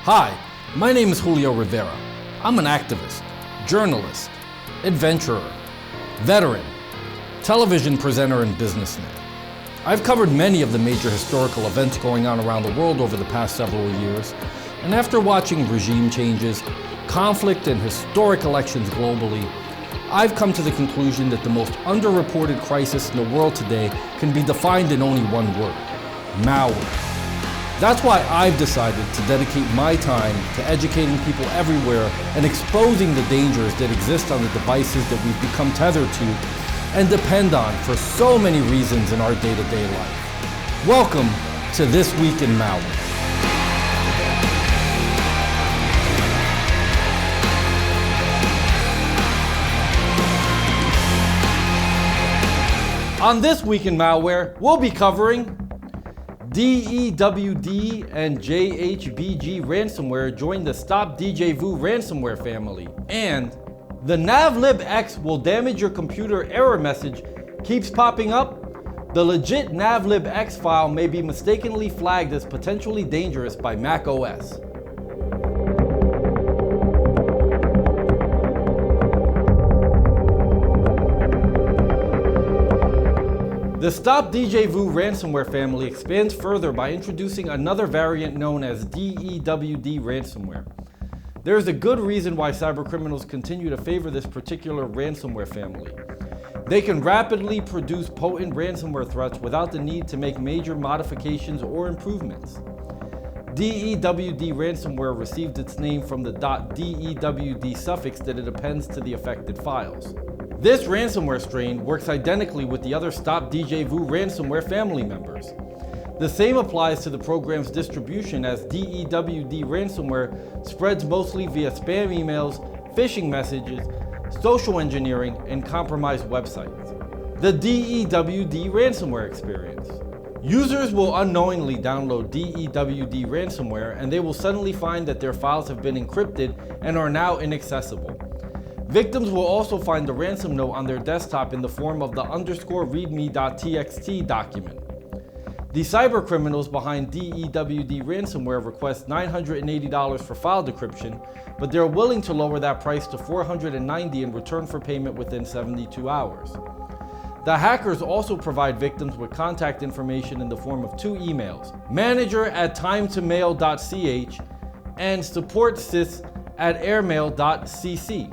Hi, my name is Julio Rivera. I'm an activist, journalist, adventurer, veteran, television presenter, and businessman. I've covered many of the major historical events going on around the world over the past several years, and after watching regime changes, conflict, and historic elections globally, I've come to the conclusion that the most underreported crisis in the world today can be defined in only one word: malware. That's why I've decided to dedicate my time to educating people everywhere and exposing the dangers that exist on the devices that we've become tethered to and depend on for so many reasons in our day-to-day life. Welcome to This Week in Malware. On This Week in Malware, we'll be covering DEWD and JHBG Ransomware joined the Stop Djvu Ransomware family, and the Navlibx will damage your computer error message keeps popping up. The legit Navlibx file may be mistakenly flagged as potentially dangerous by macOS. The Stop Djvu Ransomware family expands further by introducing another variant known as DEWD Ransomware. There is a good reason why cybercriminals continue to favor this particular ransomware family. They can rapidly produce potent ransomware threats without the need to make major modifications or improvements. DEWD Ransomware received its name from the .dewd suffix that it appends to the affected files. This ransomware strain works identically with the other Stop Djvu Ransomware family members. The same applies to the program's distribution, as DEWD Ransomware spreads mostly via spam emails, phishing messages, social engineering, and compromised websites. The DEWD Ransomware experience. Users will unknowingly download DEWD Ransomware, and they will suddenly find that their files have been encrypted and are now inaccessible. Victims will also find the ransom note on their desktop in the form of the _readme.txt document. The cybercriminals behind DEWD Ransomware request $980 for file decryption, but they're willing to lower that price to $490 in return for payment within 72 hours. The hackers also provide victims with contact information in the form of two emails: manager@timetomail.ch and supportsys@airmail.cc.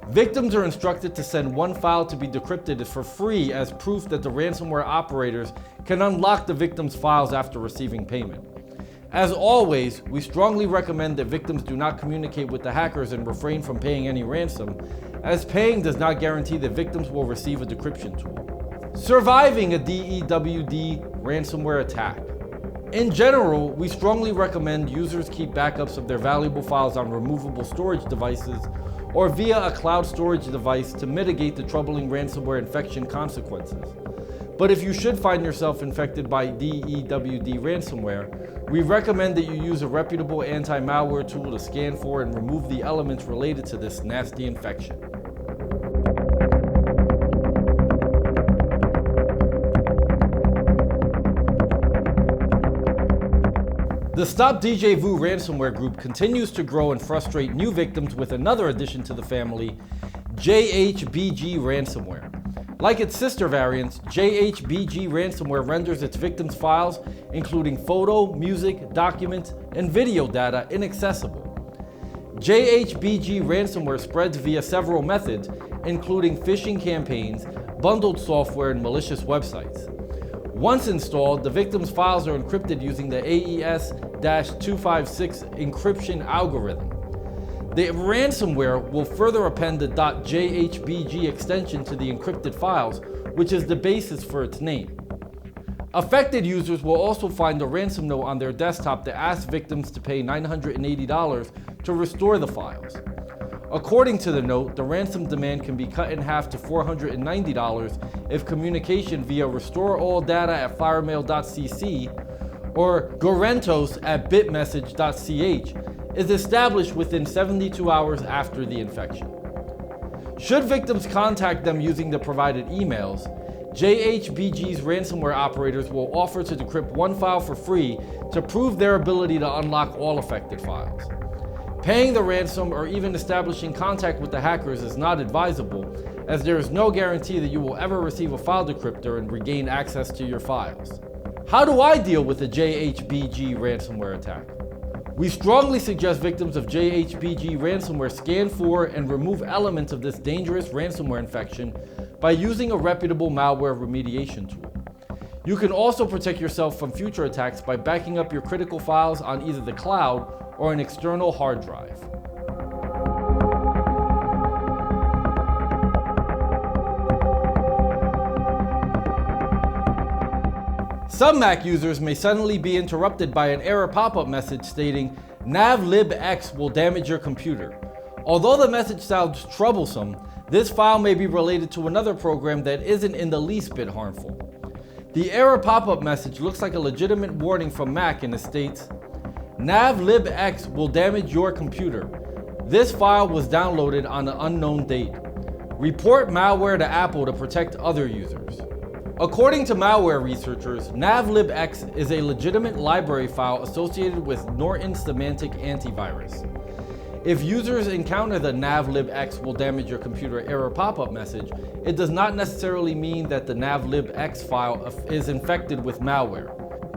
Victims are instructed to send one file to be decrypted for free as proof that the ransomware operators can unlock the victim's files after receiving payment. As always, we strongly recommend that victims do not communicate with the hackers and refrain from paying any ransom, as paying does not guarantee that victims will receive a decryption tool. Surviving a DEWD ransomware attack. In general, we strongly recommend users keep backups of their valuable files on removable storage devices or via a cloud storage device to mitigate the troubling ransomware infection consequences. But if you should find yourself infected by DEWD ransomware, we recommend that you use a reputable anti-malware tool to scan for and remove the elements related to this nasty infection. The Stop Djvu Ransomware group continues to grow and frustrate new victims with another addition to the family, JHBG Ransomware. Like its sister variants, JHBG Ransomware renders its victims' files, including photo, music, documents, and video data, inaccessible. JHBG Ransomware spreads via several methods, including phishing campaigns, bundled software, and malicious websites. Once installed, the victim's files are encrypted using the AES-256 encryption algorithm. The ransomware will further append the .jhbg extension to the encrypted files, which is the basis for its name. Affected users will also find a ransom note on their desktop that asks victims to pay $980 to restore the files. According to the note, the ransom demand can be cut in half to $490 if communication via restorealldata@firemail.cc or gorentos@bitmessage.ch is established within 72 hours after the infection. Should victims contact them using the provided emails, JHBG's ransomware operators will offer to decrypt one file for free to prove their ability to unlock all affected files. Paying the ransom or even establishing contact with the hackers is not advisable, as there is no guarantee that you will ever receive a file decryptor and regain access to your files. How do I deal with a JHBG ransomware attack? We strongly suggest victims of JHBG ransomware scan for and remove elements of this dangerous ransomware infection by using a reputable malware remediation tool. You can also protect yourself from future attacks by backing up your critical files on either the cloud or an external hard drive. Some Mac users may suddenly be interrupted by an error pop-up message stating, "Navlibx will damage your computer." Although the message sounds troublesome, this file may be related to another program that isn't in the least bit harmful. The error pop-up message looks like a legitimate warning from Mac and it states, "Navlibx will damage your computer. This file was downloaded on an unknown date. Report malware to Apple to protect other users." According to malware researchers, Navlibx is a legitimate library file associated with Norton Semantic Antivirus. If users encounter the Navlibx will damage your computer error pop-up message, it does not necessarily mean that the Navlibx file is infected with malware.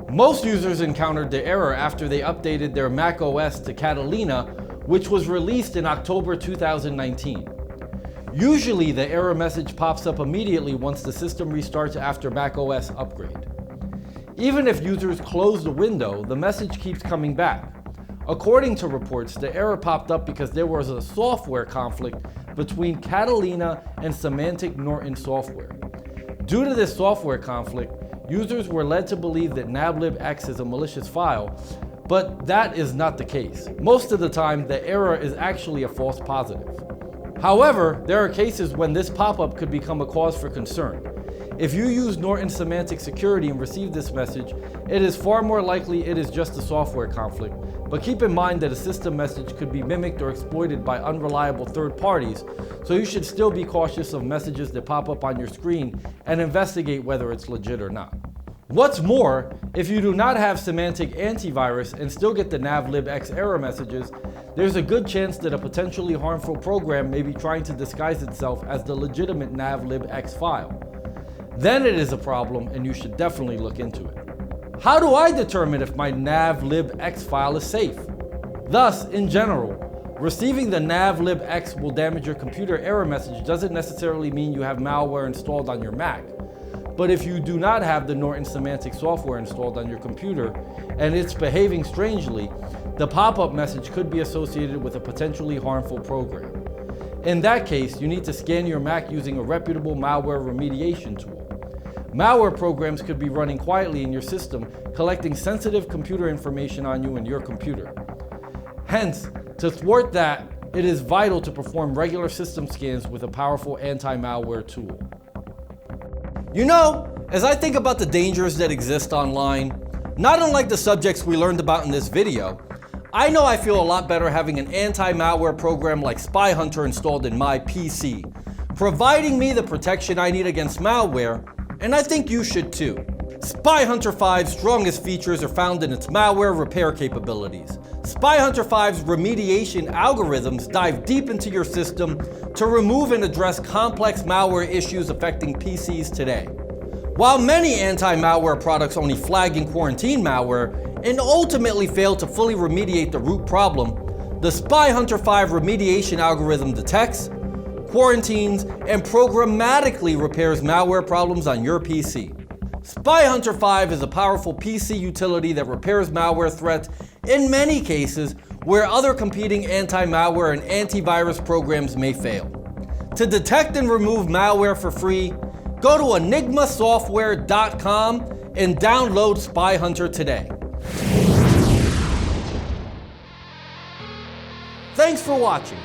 Most users encountered the error after they updated their macOS to Catalina, which was released in October 2019. Usually, the error message pops up immediately once the system restarts after macOS upgrade. Even if users close the window, the message keeps coming back. According to reports, the error popped up because there was a software conflict between Catalina and Semantic Norton software. Due to this software conflict, users were led to believe that Navlibx is a malicious file, but that is not the case. Most of the time, the error is actually a false positive. However, there are cases when this pop-up could become a cause for concern. If you use Norton Semantic Security and receive this message, it is far more likely it is just a software conflict, but keep in mind that a system message could be mimicked or exploited by unreliable third parties, so you should still be cautious of messages that pop up on your screen and investigate whether it's legit or not. What's more, if you do not have Semantic Antivirus and still get the Navlibx error messages, there's a good chance that a potentially harmful program may be trying to disguise itself as the legitimate Navlibx file. Then it is a problem and you should definitely look into it. How do I determine if my Navlibx file is safe? Thus, in general, receiving the Navlibx will damage your computer error message doesn't necessarily mean you have malware installed on your Mac. But if you do not have the Norton Semantic software installed on your computer and it's behaving strangely, the pop-up message could be associated with a potentially harmful program. In that case, you need to scan your Mac using a reputable malware remediation tool. Malware programs could be running quietly in your system, collecting sensitive computer information on you and your computer. Hence, to thwart that, it is vital to perform regular system scans with a powerful anti-malware tool. You know, as I think about the dangers that exist online, not unlike the subjects we learned about in this video, I know I feel a lot better having an anti-malware program like SpyHunter installed in my PC, providing me the protection I need against malware, and I think you should too. SpyHunter 5's strongest features are found in its malware repair capabilities. SpyHunter 5's remediation algorithms dive deep into your system to remove and address complex malware issues affecting PCs today. While many anti-malware products only flag and quarantine malware and ultimately fail to fully remediate the root problem, the SpyHunter 5 remediation algorithm detects, quarantines, and programmatically repairs malware problems on your PC. SpyHunter 5 is a powerful PC utility that repairs malware threats in many cases where other competing anti-malware and antivirus programs may fail. To detect and remove malware for free, go to enigmasoftware.com and download SpyHunter today. Thanks for watching.